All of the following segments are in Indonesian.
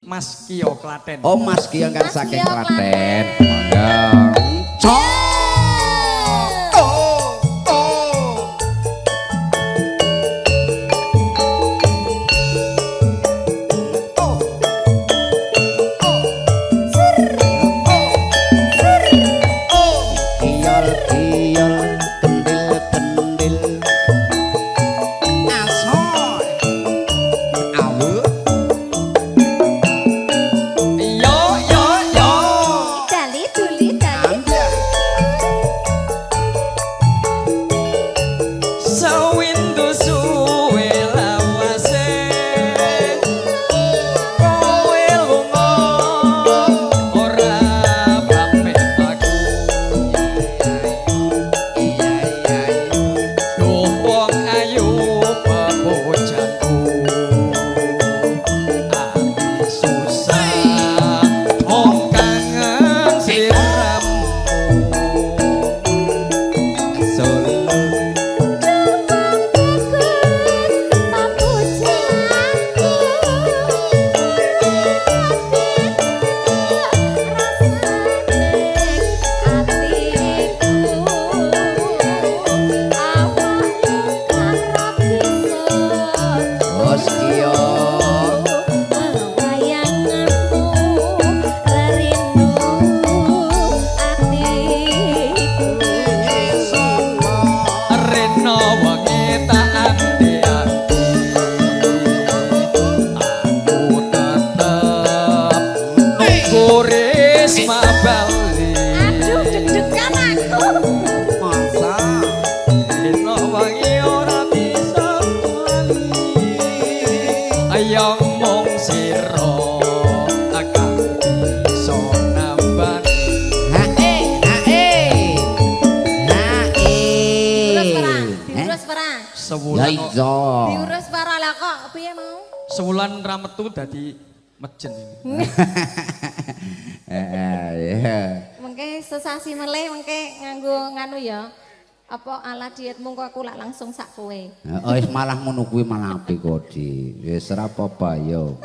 Mas Kio Klaten. Oh Mas Kio kan saking Kio Klaten. Klaten. Diurus para lah kok piye mau? Sewulan ra metu dadi mejen iki. Mengke sesasi meleh mengke nganggo ya. Apa ala dietmu kok aku lak langsung sak kowe. Wis malah ngono kuwi malah apik kok Di. Wis ora apa-apa yo.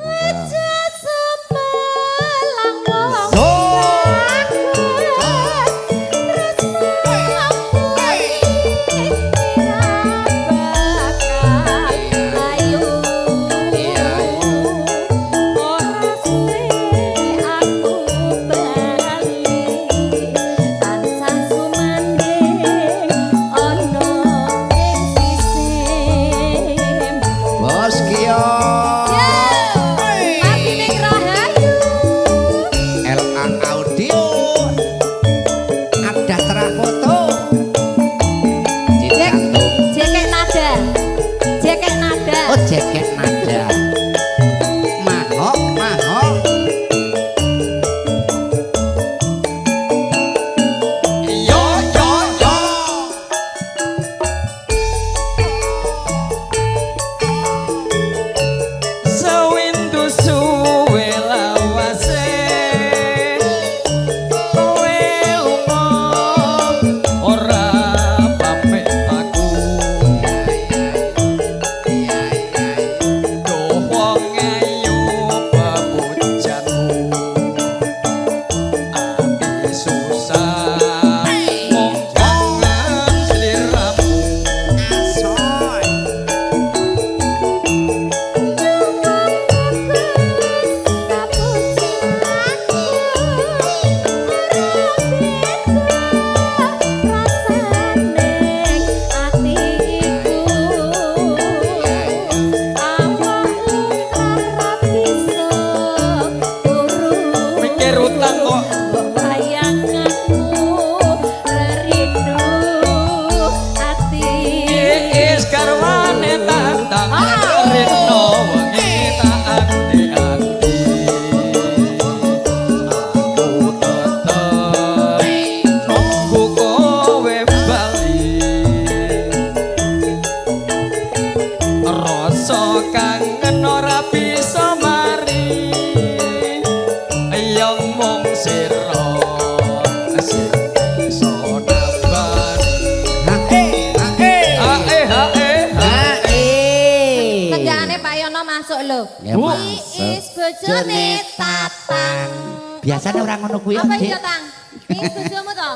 masuk lho. Ya Bu. masuk. Iis bojone Tatang. Biasanya orang ngono kuwi Apa Dik. iki Tatang? Iis bojomu to?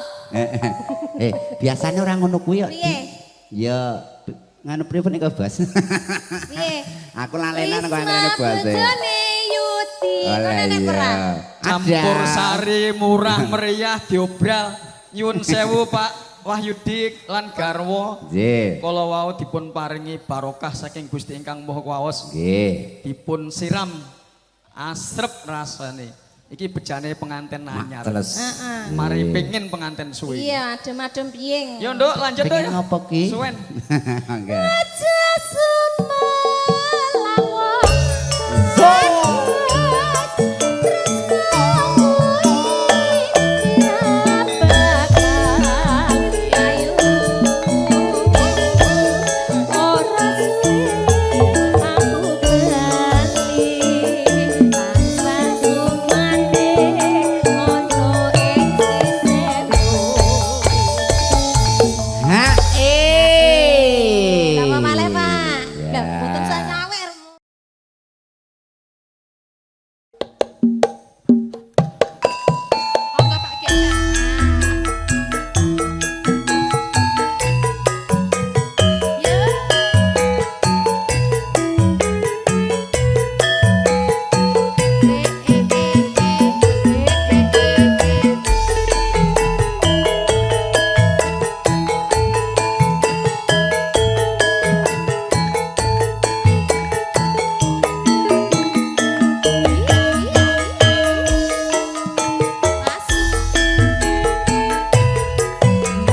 Biasanya orang ngono kuwi Piye? Ya nganu pripun niku Bos? Piye? Aku lalenan kok ngene Bos. Bojone Yuti. Oh, Kok nenek iya. perang? Campur sari murah meriah diobral. Nyuwun sewu Pak Wahyudi lan garwa. Nggih. Kala wau dipun paringi barokah saking Gusti ingkang Maha Kuwaos. Nggih. Dipun siram asrep rasane. Iki bejane penganten anyar. Teles. Mari pengin penganten suwi. Iya, adem-adem piye. Yo Nduk lanjut Pengen Nduk. ngopo ki? Suwen. Nggih. Aja sumelawan. Ha Apa malih, Pak? Ya. Lah, putus saya nyawer. Oh, enggak Pak Kiai. Ya.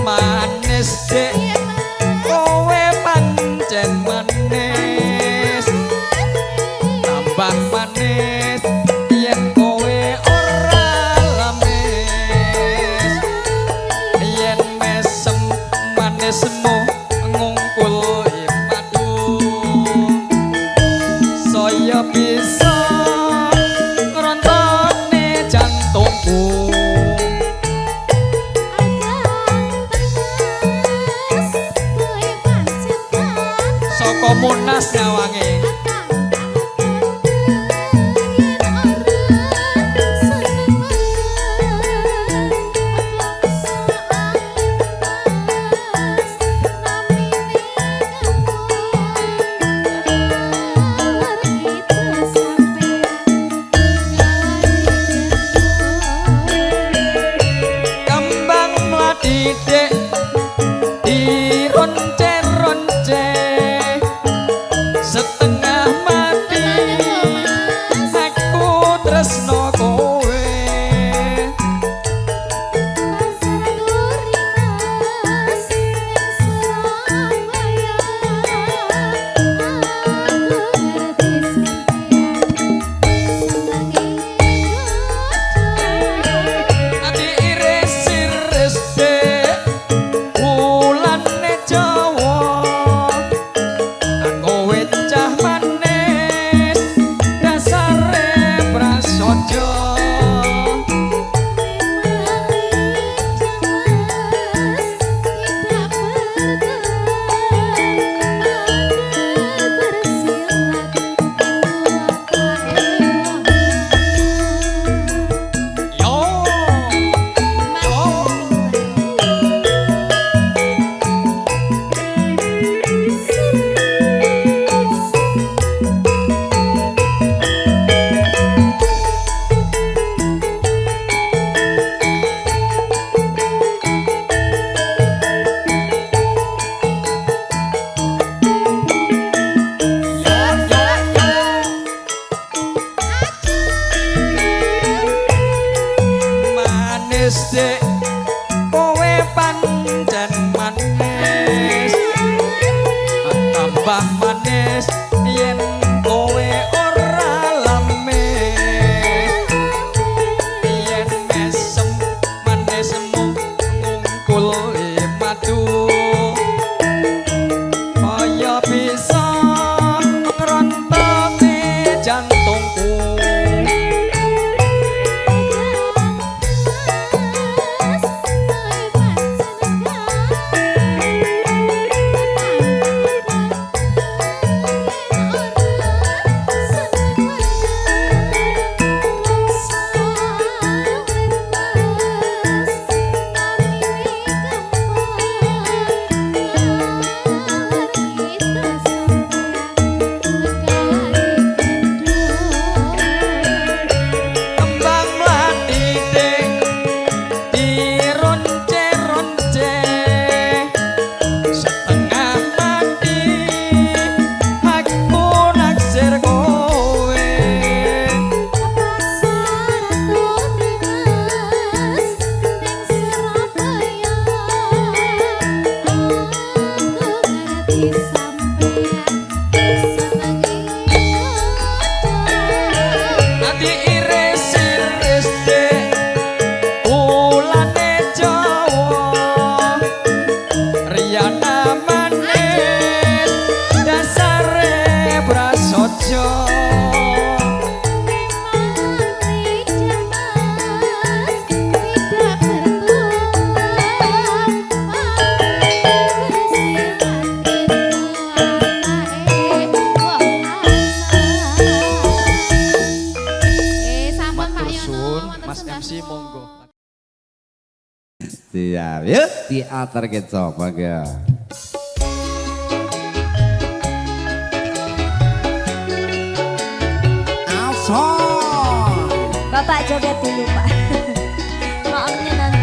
Manis dek kowe pancen manis. Tambah manis yen kowe ora lamis. Yen mesem manismu ngungkul padu. Saya bisa ngrontone jantungku. Saka munas nyawange monggo. Siap, yuk teater kita baga. Alson. Bapak joget dulu Pak. Maafnya nanti.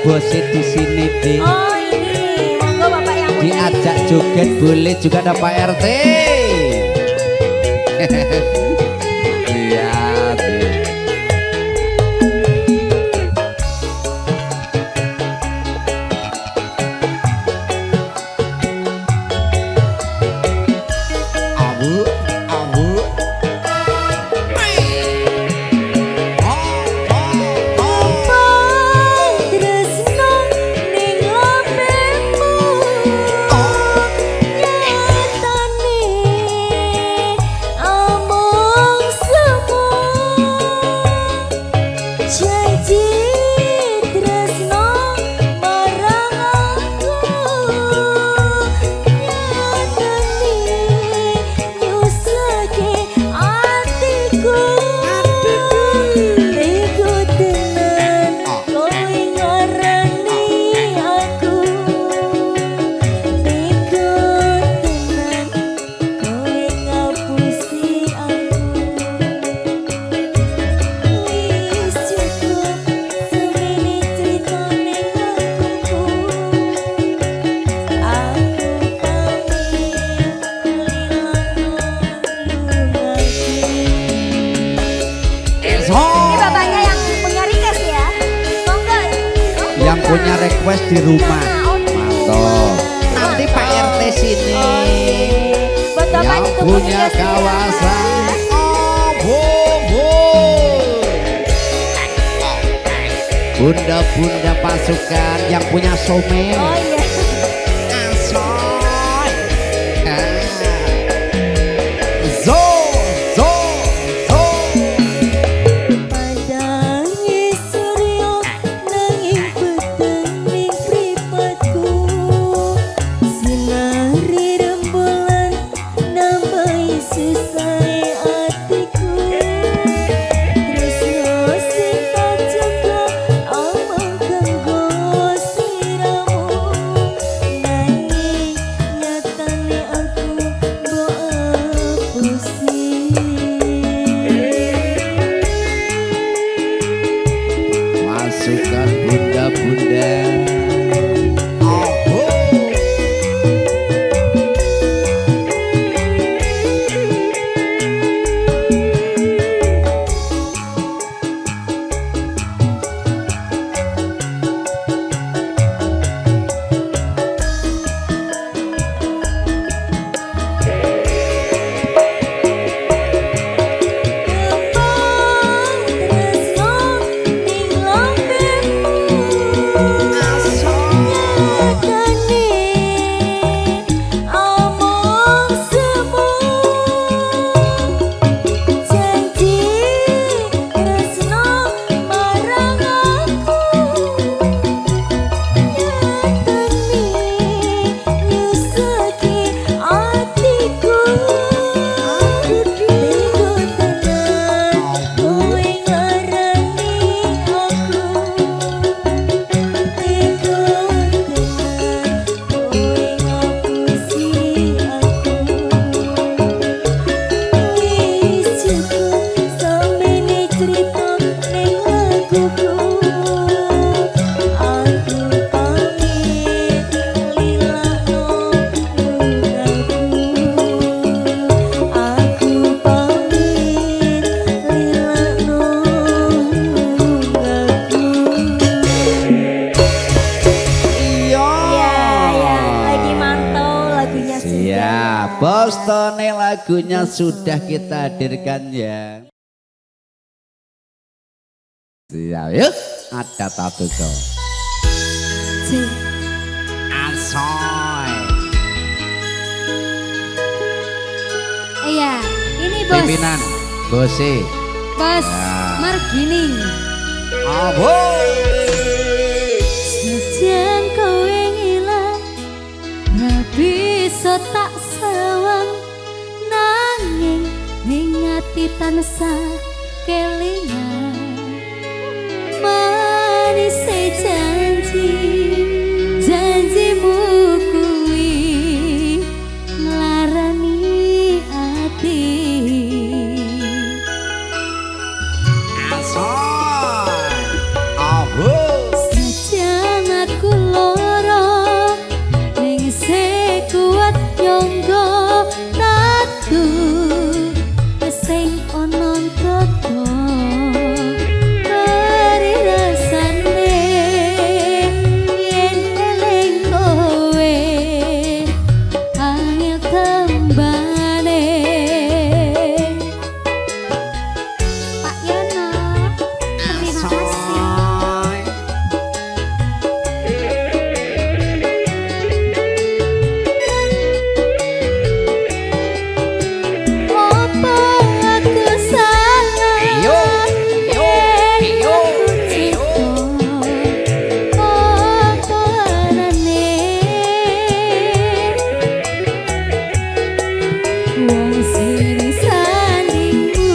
Bosnya di sini deh. Oh ini, monggo Bapak yang punya. Diajak joget boleh juga ada Pak RT. Lihat. Abu, abu. Yang punya request di rumah, mantap. Nanti Pak RT sini. Yang punya kawasan, bunda-bunda pasukan yang punya somen. Oh iya. Bostone lagunya sudah kita hadirkan ya. Siap yuk, ada tato cowok. Asoy. Iya, ini bos. Pimpinan, bose. Bos Ya. Margining. Abo. Sejan kowe ngilang, ra bisa tak sawang, nanging ning ati tansah kelingan. Manis janji, janjimu kuwi nglarani ati. Asoy. Abo. Sejan aku loro ning sekuat nyangga tatu sing ana toto kari rasane yen eling kowe angel tembane. Pak Yono, terima kasih. Asoy. Apa aku salah? Iyo, iyo, iyo, iyo. Apa anane? Wong sing sandingmu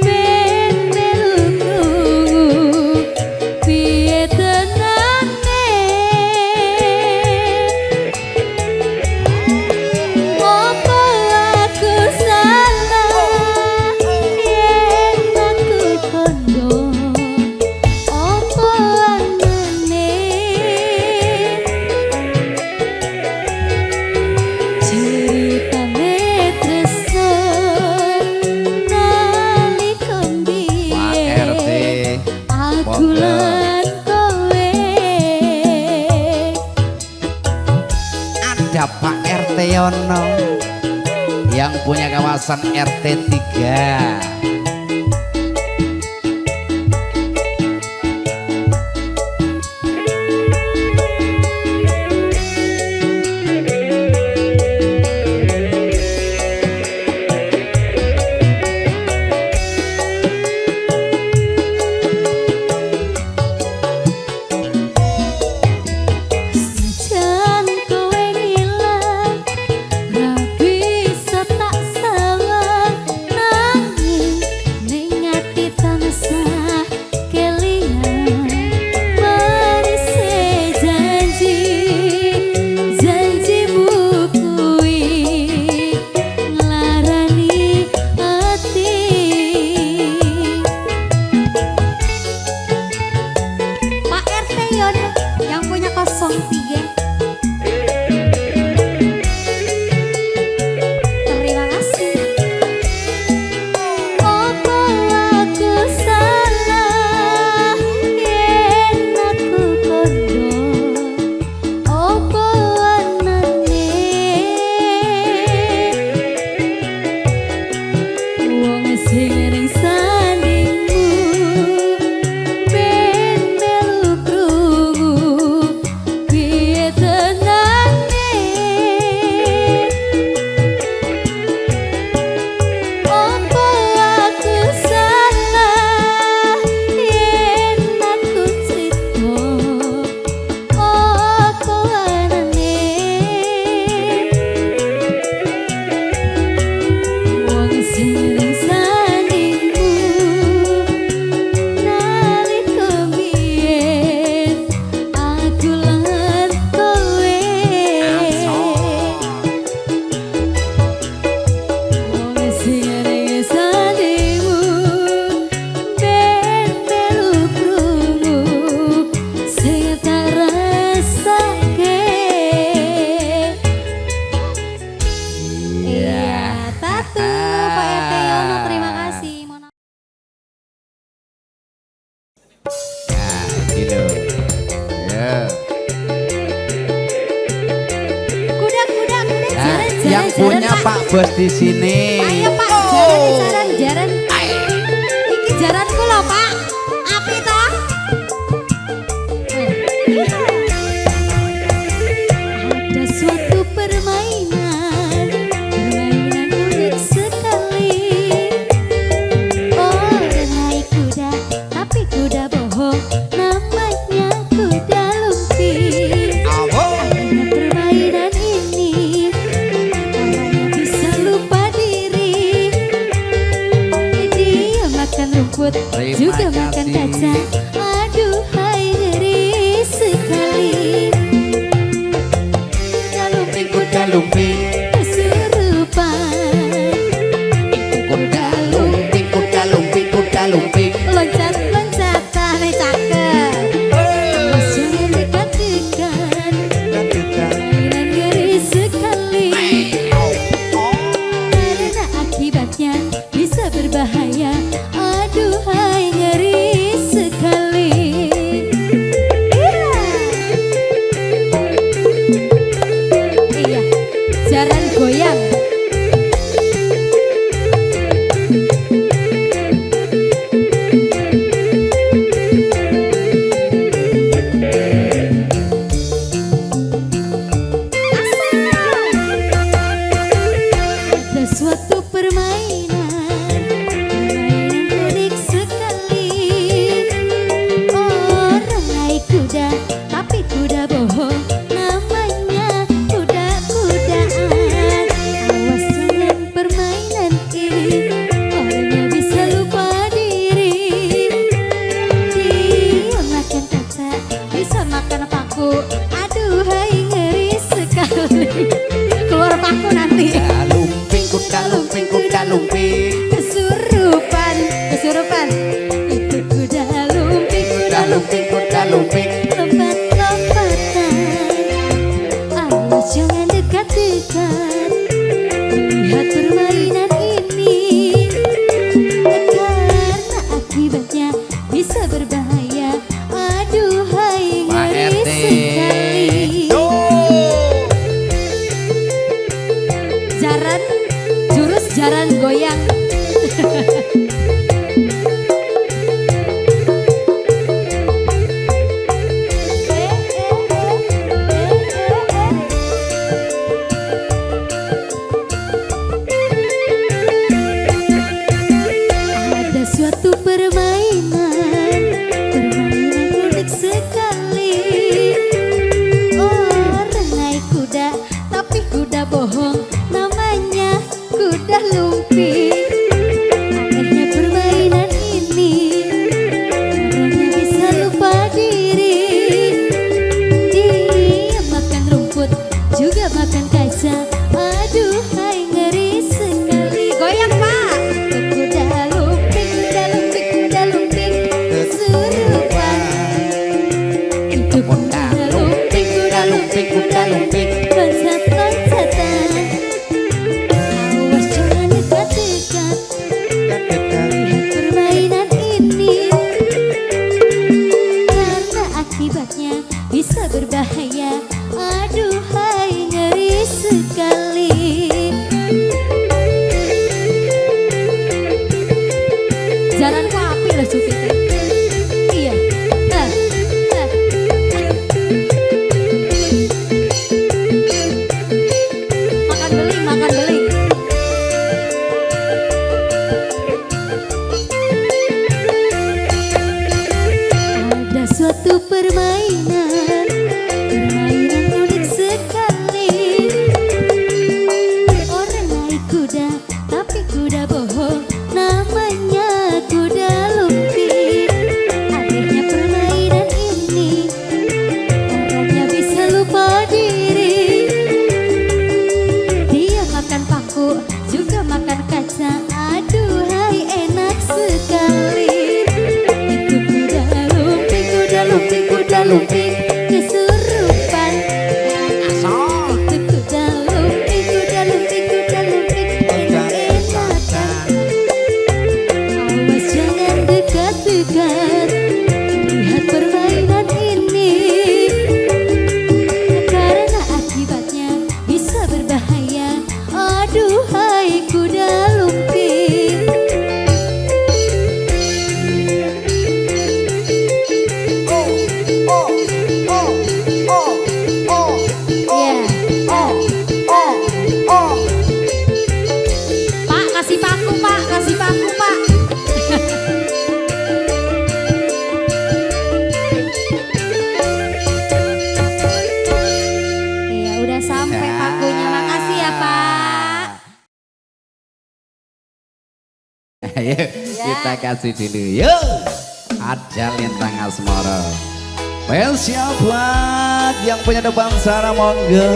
ben meluku piye tenane? Apa aku salah yen aku kondo? Apa anane? Ceritane tresno nalika Pak RT, mbiyen aku monggo. lan kowe. Ada Pak RT Yono yang punya kawasan RT 3. Sejan kowe ngilang, ra bisa tak sawang, nanging yang punya Pak Bos di sini. Ayo Pak, jaran. Iki jaranku loh Pak. Api toh? Ada suatu permainan unik sekali. Orang naik kuda, tapi kuda bohong, namanya kuda lumping. Karena permainan ini, orangnya bisa lupa diri. Dia makan rumput, Terima juga makan kasih. kaca. Aduhai ngeri sekali. Kuda lumping, Kesurupan kuda lumping, kuda lumping, kuda lumping. loncat-loncatan cakep. Awas jangan dekat-dekat, mainan ngeri sekali. Karena akibatnya bisa berbahaya. Aduhai ngeri sekali. Iya, jaran goyang. Ada suatu permainan unik sekali. Orang naik kuda, tapi kuda bohong, namanya kuda-kudaan. Awas jangan permainan ini, orangnya bisa lupa diri. Dia makan kaca, bisa makan paku. Aduhai ngeri sekali. Keluar paku nanti. Kuda lumping, kuda lumping, kuda lumping. Kesurupan itu kuda lumping, Kuda lumping, kuda lumping. lompat-lompatan. Awas jangan dekat-dekat, lihat permainan ini, karena akibatnya bisa berbahaya. Aduhai Pak ngeri RT. sekali. Jaran, jurus jaran goyang. Ada suatu permainan unik sekali. Orang naik kuda, tapi kuda bohong, namanya kuda lumping. Akhirnya permainan ini, orangnya bisa lupa diri. Dia makan rumput, juga makan kaca. Aduhai ngeri sekali. Goyang Pak. Kuda lumping, kuda lumping, kuda lumping. Kesurupan itu Kuda lumping, kuda lumping, kuda lumping. Loncat-loncatan. Awas jangan dekat-dekat, lihat permainan ini, karena akibatnya bisa berbahaya. Aduhai ngeri sekali. Jaranku api loh cupitnya. Iya. Nah. Makan beling, makan beling. Ada suatu permainan unik sekali. Orang naik kuda, tapi kuda bohong, namanya kuda lumping. Akhirnya permainan ini, orangnya bisa lupa diri. Dia makan paku, juga makan kaca. Aduhai enak sekali. Itu kuda lumping, kuda lumping, kuda lumping. Kesurupan. Itu kuda lumping, kuda lumping, kuda lumping. Enak-enakan. Awas jangan dekat-dekat, lihat permainan ini, karena akibatnya bisa berbahaya. Ayo kita kasih dulu yuk. Ada Lintang Asmara. Spesial buat yang punya depan Sarah monggo.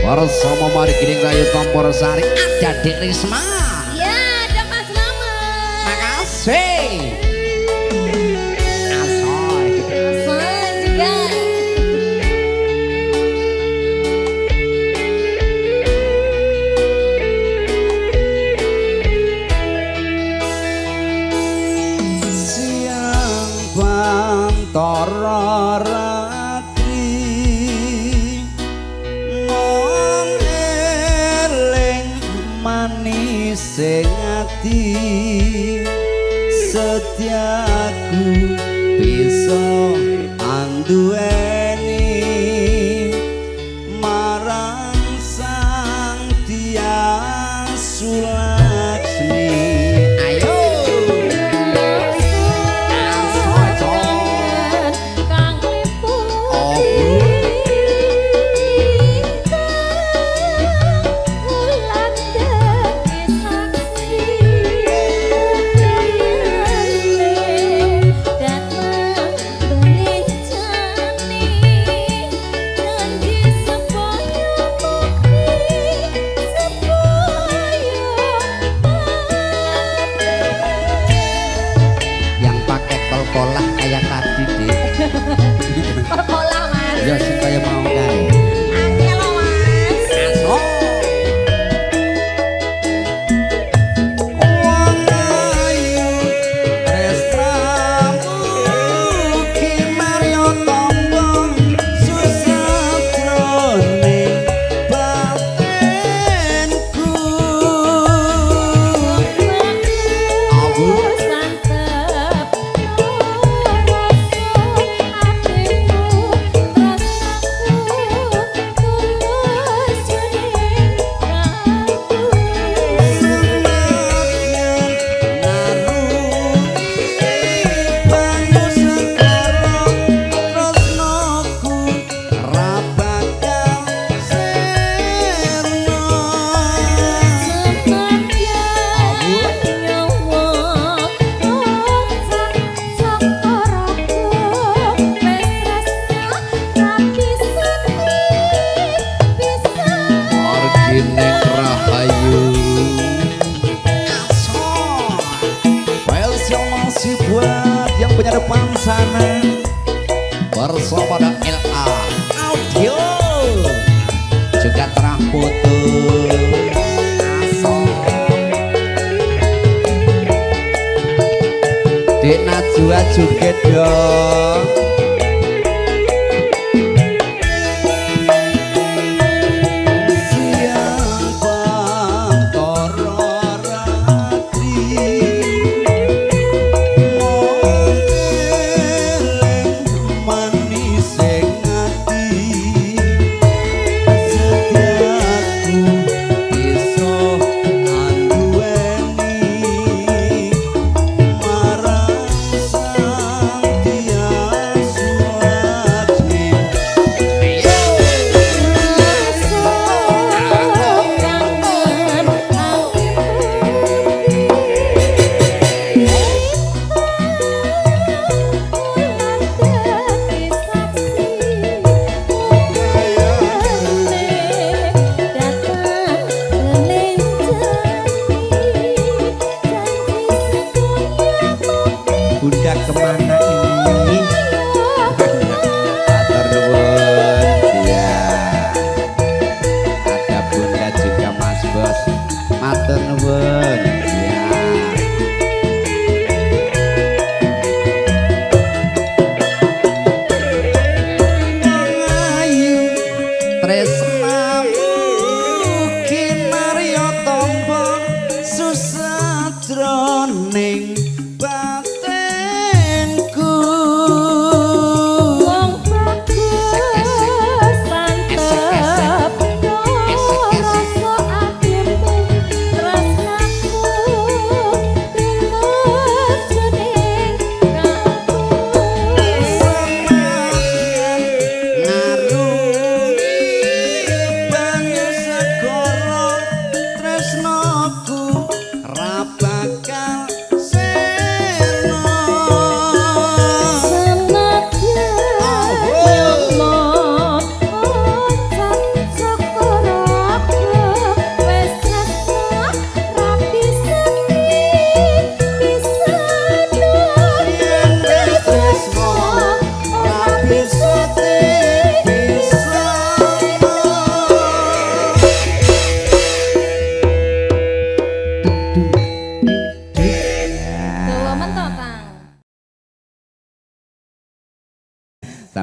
Bersama Mari Giring Rayu Kompor Sari ada Dek Risma. Ya, ada Mas Mama. Makasih. Asoy. Asoy juga. Siang Bantara Ratri mong eling manis ati setiaku bisa anduweni marang sang Tiang Sulaksmi. Ayo Kang Lipu. Wulan dadi saksi. Datang berencani janji supaya bukti yang pakai kol-kolah kayak tadi deh. perkola Mas. Ya sing kaya mau kae. Angel loh, Mas. Wong ayu tresnamu ki Mario tombong susatrone batinku. Abu Santep rasa hatimu rasaku tulus jening aku sepanjang nyawa otak sakaraku wes rasa tapi sedih bisa Rahayu masih buat yang punya depan sana bersama ada LA Audio juga terang putus Dek Najwa juga dong. Siang Bantara Ratri mong eling manis ati setiaku bisa anduweni marang sang Tiang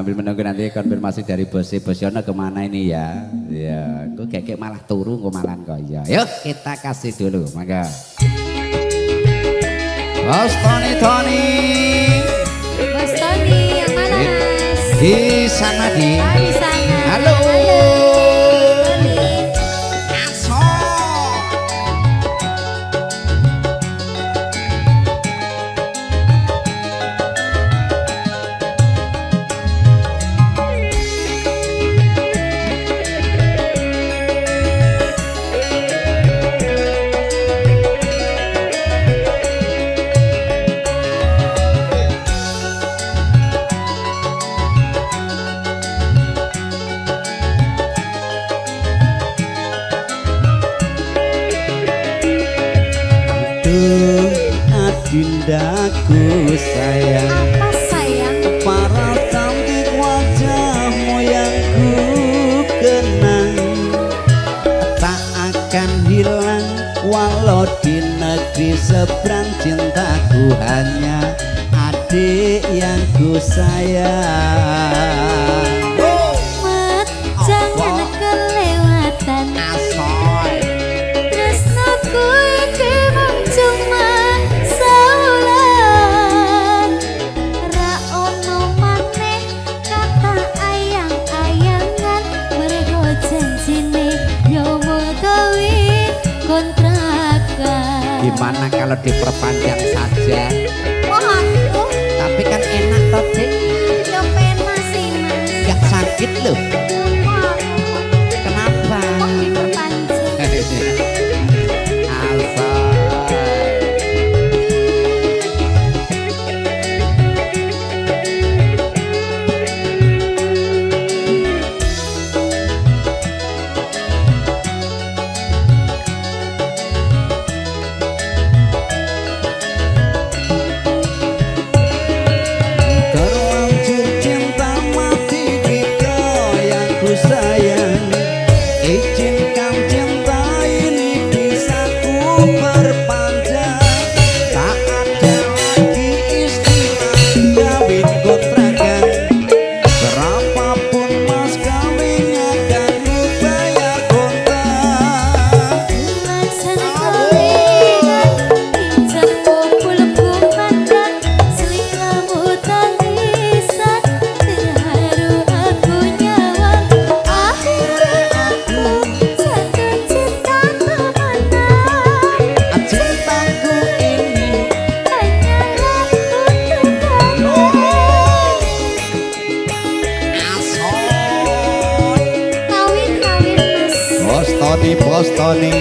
sambil menunggu nanti konfirmasi dari Bos Yono kemana ini ya. Ya, kok kayak malah turu kok malah kok ya. Yuk kita kasih dulu, mangga. Bos Tony. Bos Tony yang mana Mas? Di sana di. Di sana. Halo. Adindaku sayang, Apa sayang? para cantik wajahmu yang ku kenang tak akan hilang walau di negeri seberang. Cintaku hanya adik yang ku sayang. Mat, jangan kelewatan. Asoy Tresnaku iki mung cuma saulan. Ra ono maneh kata ayang-ayangan. Mergo janjine yo mung gawe kontrakan. gimana kalau diperpanjang saja? Waduh, Tapi kan enak toh Dik, yo penas sih Mas. gak sakit loh. Wah, Kenapa? kok diperpanjang? Asoy. Terlanjur cinta mati di kau yang ku sayang. Izinkan cinta ini bisa ku perpanjang. Tak ada lagi istilah kawin kontrakan. Berapapun mas kawinnya kan ku bayar kontak. Laksana kawingan, ijab kumpul kumandang, seliramu tangisan, terharu aku nyawang. Akhirnya aku jatuh cinta kemana? Cintaku ini Hanyalah untuk kamu. asoy. Kawin-kawin Mas. Bos Tony.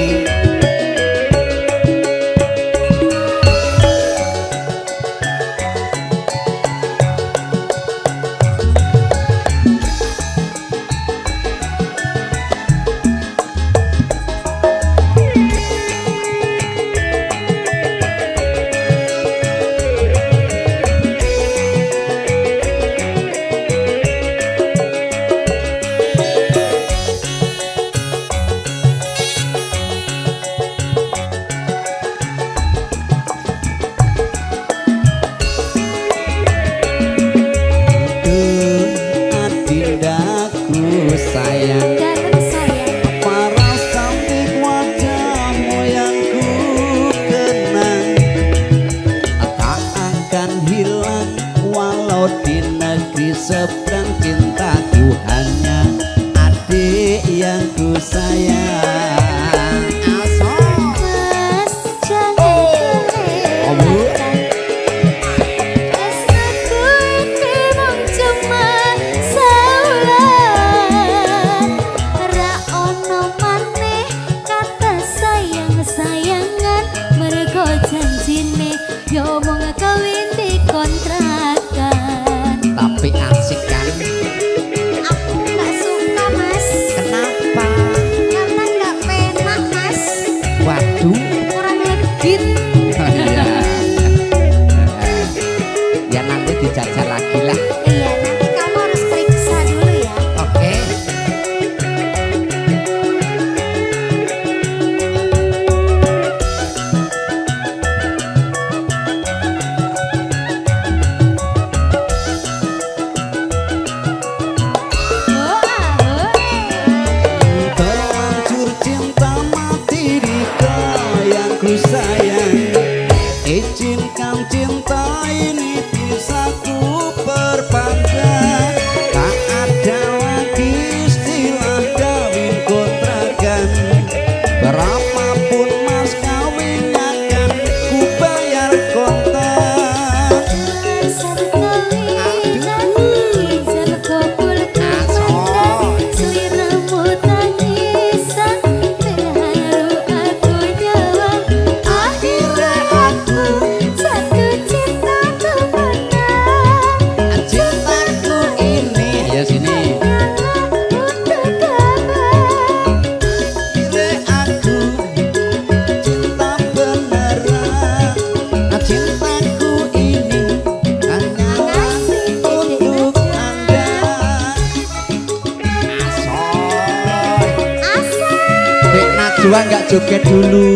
pun mas kawin akan ku bayar kontan. Cintaku ini ya sini. Akhirnya aku cinta beneran. Cintaku ini hanyalah untuk Anda. Asoy. Dek Najwa nggak joget dulu.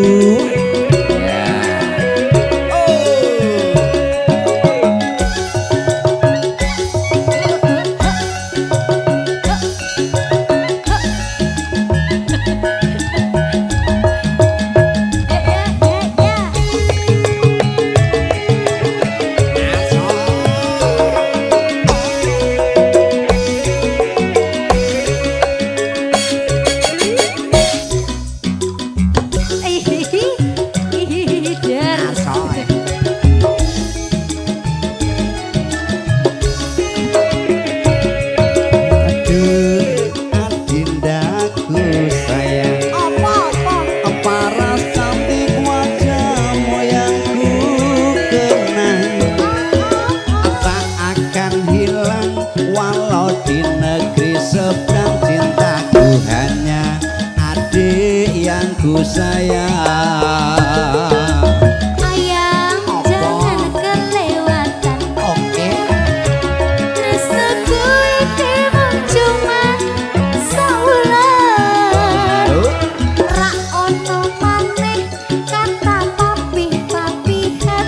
Ya. Asoy. Aduh, adindaku sayang. Apa ras cantik wajahmu yang ku kenang, tak akan hilang walau di negeri seberang. Cintaku hanya adik yang ku sayang. Ayang, jangan kelewatan. Oke. Restuku iki mung cuma saulan. Ra ono maneh kata papih-papihan.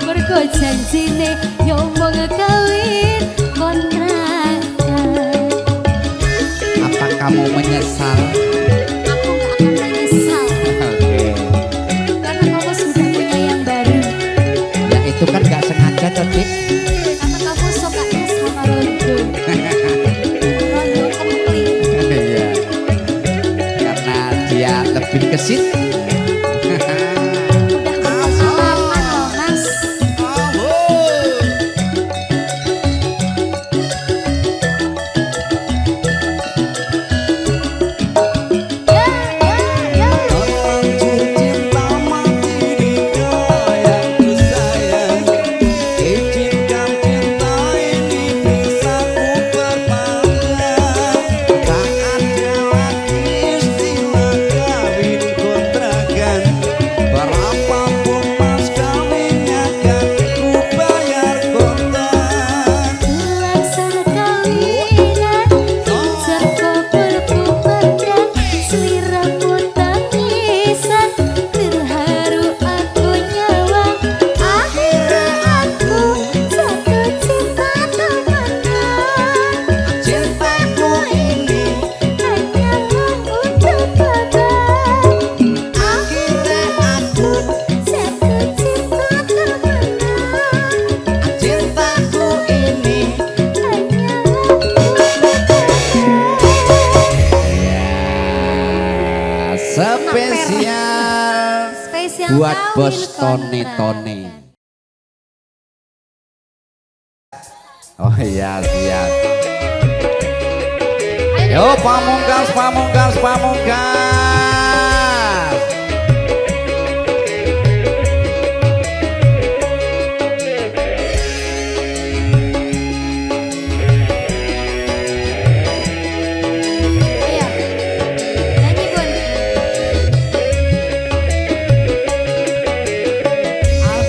Mergo janjine yo mung kawin kontrakan. Apa kamu menyesal? Aku gak akan menyesal Oke. karena kamu sudah punya yang baru. Ya itu kan gak sengaja toh, Dik. Karena kamu sukanya sama Rondo. Rondo kempling. Iya. Karena dia lebih gesit. Udah pengalaman loh mas. Ya, ya, ya. Terlanjur cinta mati di kau yang ku sayang. Izinkan cinta ini bisa ku perpanjang. Tak ada lagi istilah kawin kontrakan. Berapapun mas kawinnya kan ku bayar kontan. Laksana kawinan, incer kabelku pedang, seliramu tangisan, terharu aku nyawa. Akhirnya aku jatuh cinta temenan. Cintaku ini Hanyalah untuk kabar. akhirnya aku. Jatuh cinta temenan. Cintaku ini spesial Spesial buat kawin bos Tone kontrakan. Tone. Oh iya siap. Yo pamungkas pamungkas pamungkas. Ayo, nyanyi Bun. Aku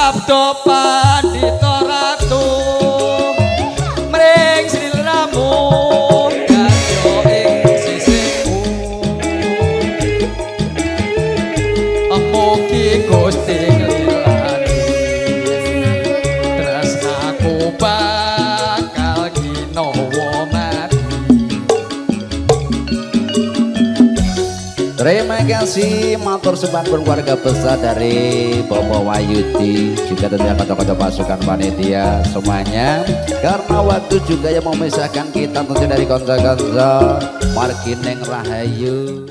sabdo pandita ratu mring sliramu kadya ing sisihku mugi Gusti nglilani tresnaku bakal ginawa mati. Terima kasih matur sembah keluarga besar dari Bapak Wahyudi, juga tentunya kocok-kocok pasukan panitia semuanya. Karena waktu juga yang memisahkan kita tentunya dari konco-konco Margineng Rahayu.